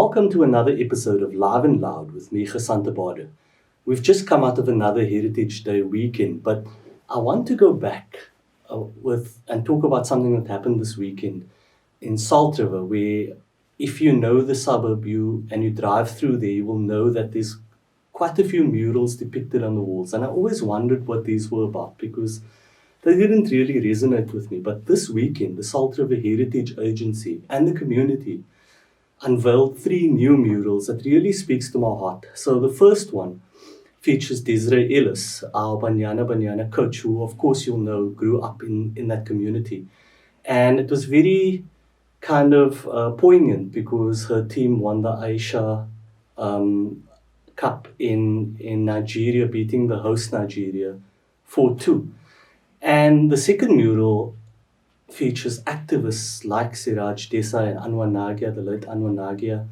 Welcome to another episode of Live and Loud with me, Santabade. We've just come out of another Heritage Day weekend, but I want to go back and talk about something that happened this weekend in Salt River, where if you know the suburb and you drive through there, you will know that there's quite a few murals depicted on the walls. And I always wondered what these were about because they didn't really resonate with me. But this weekend, the Salt River Heritage Agency and the community unveiled 3 new murals that really speaks to my heart. So the first one features Desiree Ellis, our Banyana coach, who of course you'll know grew up in that community. And it was very kind of poignant because her team won the Aisha Cup in Nigeria, beating the host Nigeria 4-2. And the second mural features activists like Siraj Desai and Anwar Nagia, the late Anwar Nagia.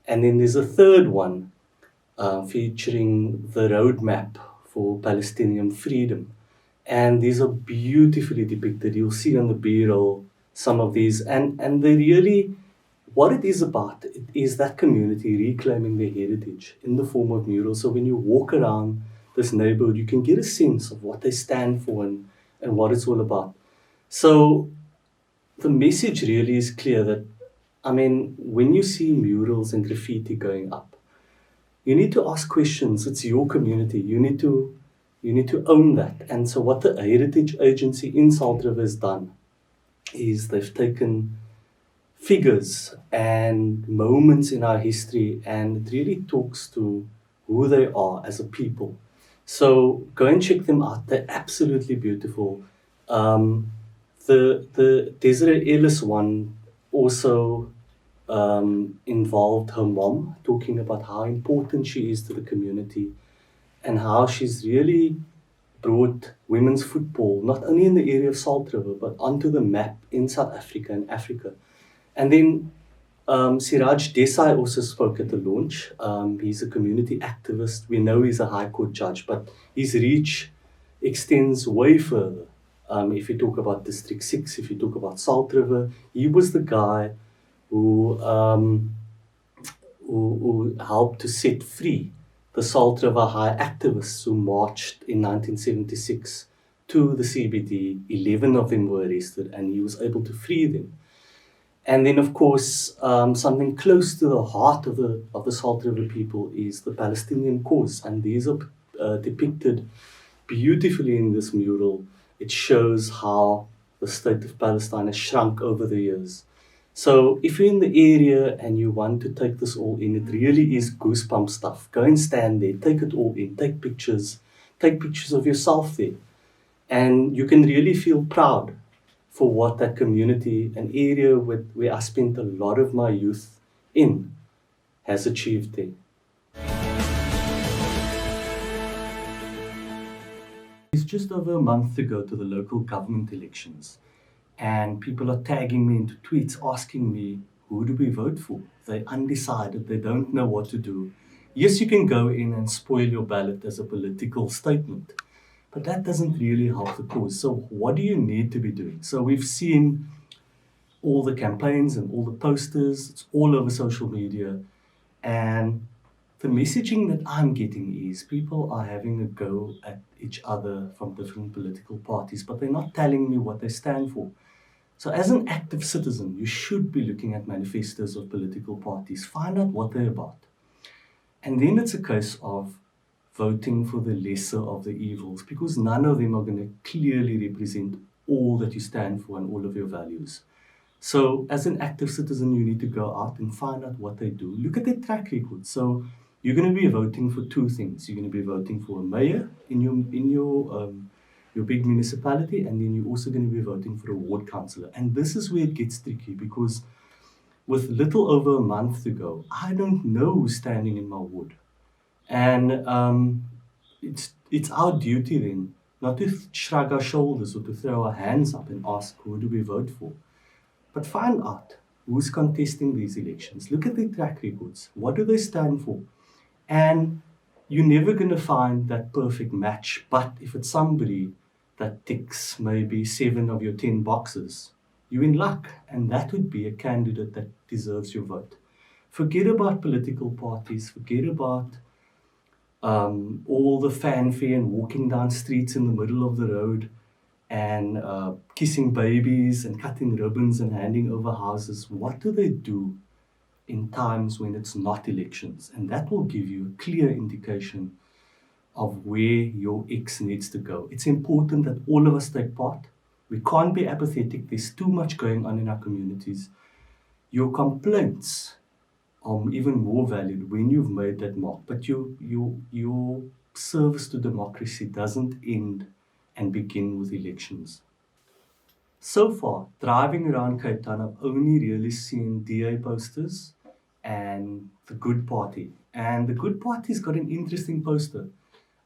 And then there's a third one featuring the roadmap for Palestinian freedom. And these are beautifully depicted. You'll see on the B-roll some of these. And they really, what it is about, it is that community reclaiming their heritage in the form of murals. So when you walk around this neighborhood, you can get a sense of what they stand for and what it's all about. So the message really is clear that, when you see murals and graffiti going up, you need to ask questions. It's your community. You need to own that. And so what the Heritage Agency in Salt River has done is they've taken figures and moments in our history, and it really talks to who they are as a people. So go and check them out. They're absolutely beautiful. The Desiree Ellis one also involved her mom, talking about how important she is to the community and how she's really brought women's football, not only in the area of Salt River, but onto the map in South Africa and Africa. And then Siraj Desai also spoke at the launch. He's a community activist. We know he's a High Court judge, but his reach extends way further. If you talk about District 6, if you talk about Salt River, he was the guy who helped to set free the Salt River High activists who marched in 1976 to the CBD. 11 of them were arrested, and he was able to free them. And then, of course, something close to the heart of the Salt River people is the Palestinian cause, and these are depicted beautifully in this mural. It shows how the state of Palestine has shrunk over the years. So if you're in the area and you want to take this all in, it really is goosebump stuff. Go and stand there, take it all in, take pictures of yourself there. And you can really feel proud for what that community, an area where I spent a lot of my youth in, has achieved there. It's just over a month to go to the local government elections, and people are tagging me into tweets asking me, who do we vote for? They're undecided, they don't know what to do. Yes, you can go in and spoil your ballot as a political statement, but that doesn't really help the cause. So what do you need to be doing? So we've seen all the campaigns and all the posters, it's all over social media, and the messaging that I'm getting is people are having a go at each other from different political parties, but they're not telling me what they stand for. So as an active citizen, you should be looking at manifestos of political parties, find out what they're about. And then it's a case of voting for the lesser of the evils, because none of them are going to clearly represent all that you stand for and all of your values. So as an active citizen, you need to go out and find out what they do. Look at their track record. So you're going to be voting for 2 things. You're going to be voting for a mayor in your big municipality, and then you're also going to be voting for a ward councillor. And this is where it gets tricky, because with little over a month to go, I don't know who's standing in my ward. And it's our duty then not to shrug our shoulders or to throw our hands up and ask, who do we vote for? But find out who's contesting these elections. Look at their track records. What do they stand for? And you're never going to find that perfect match. But if it's somebody that ticks maybe 7 of your 10 boxes, you're in luck. And that would be a candidate that deserves your vote. Forget about political parties, forget about all the fanfare and walking down streets in the middle of the road and kissing babies and cutting ribbons and handing over houses. What do they do in times when it's not elections? And that will give you a clear indication of where your X needs to go. It's important that all of us take part. We can't be apathetic. There's too much going on in our communities. Your complaints are even more valid when you've made that mark. But your service to democracy doesn't end and begin with elections. So far, driving around Cape Town, I've only really seen DA posters and the Good Party. And the Good Party's got an interesting poster.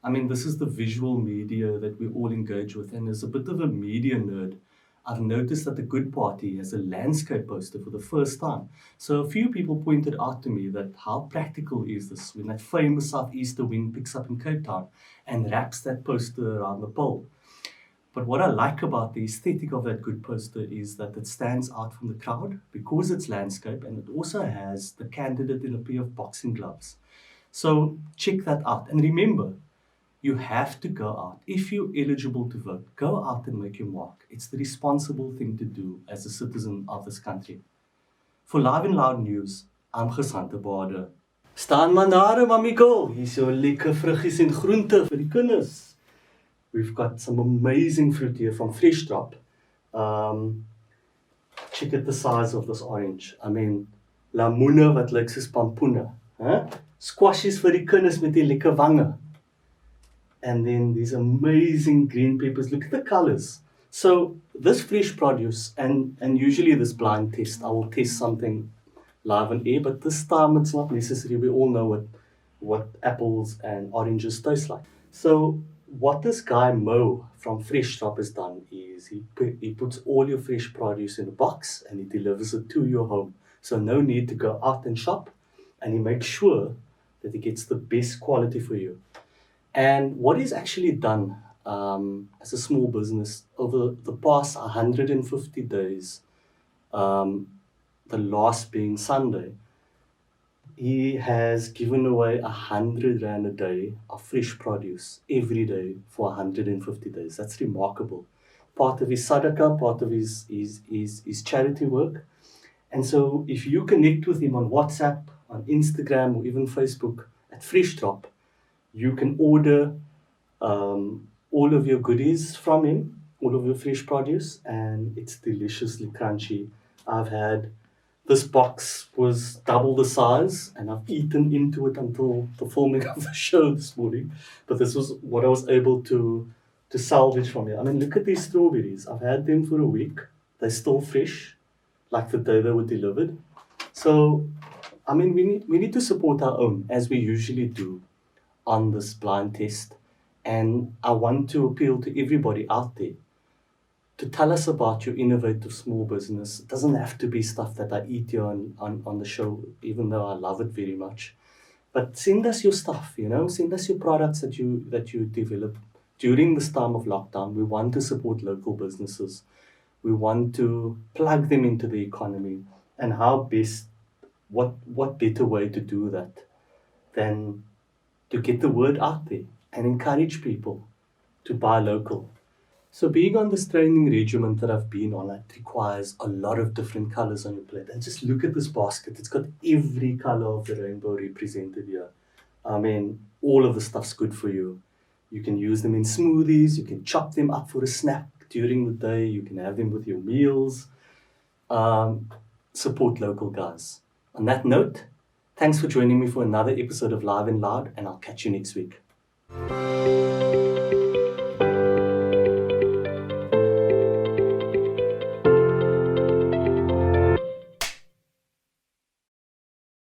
I mean, this is the visual media that we all engage with, and as a bit of a media nerd, I've noticed that the Good Party has a landscape poster for the first time. So a few people pointed out to me that how practical is this when that famous southeaster wind picks up in Cape Town and wraps that poster around the pole. But what I like about the aesthetic of that Good poster is that it stands out from the crowd because it's landscape, and it also has the candidate in a pair of boxing gloves. So check that out. And remember, you have to go out. If you're eligible to vote, go out and make your mark. It's the responsible thing to do as a citizen of this country. For Live and Loud News, I'm Gesante Bade. Staan maar nare, Mommy Girl. Hier's jou lekker vruggies en groente vir die kinders. We've got some amazing fruit here from Freshdrop. Check out the size of this orange. I mean, lamune wat lyk soos pampoene. Squashes vir die kinders met die lekker wange. And then these amazing green peppers. Look at the colors. So this fresh produce, and usually this blind test, I will test something live on air, but this time it's not necessary. We all know what apples and oranges taste like. So what this guy Mo from Freshdrop has done is he puts all your fresh produce in a box and he delivers it to your home. So no need to go out and shop, and he makes sure that he gets the best quality for you. And what he's actually done as a small business over the past 150 days, the last being Sunday, he has given away 100 Rand a day of fresh produce every day for 150 days. That's remarkable. Part of his sadaqah, part of his charity work. And so if you connect with him on WhatsApp, on Instagram, or even Facebook at Freshdrop, you can order all of your goodies from him, all of your fresh produce, and it's deliciously crunchy. I've had this box was double the size, and I've eaten into it until the filming of the show this morning. But this was what I was able to salvage from here. I mean, look at these strawberries. I've had them for a week. They're still fresh, like the day they were delivered. So, I mean, we need to support our own, as we usually do on this blind test. And I want to appeal to everybody out there to tell us about your innovative small business. It doesn't have to be stuff that I eat here on the show, even though I love it very much. But send us your stuff, send us your products that you develop during this time of lockdown. We want to support local businesses. We want to plug them into the economy. And what better way to do that than to get the word out there and encourage people to buy local. So being on this training regiment that I've been on, it requires a lot of different colors on your plate. And just look at this basket. It's got every color of the rainbow represented here. I mean, all of the stuff's good for you. You can use them in smoothies. You can chop them up for a snack during the day. You can have them with your meals. Support local, guys. On that note, thanks for joining me for another episode of Live and Loud, and I'll catch you next week.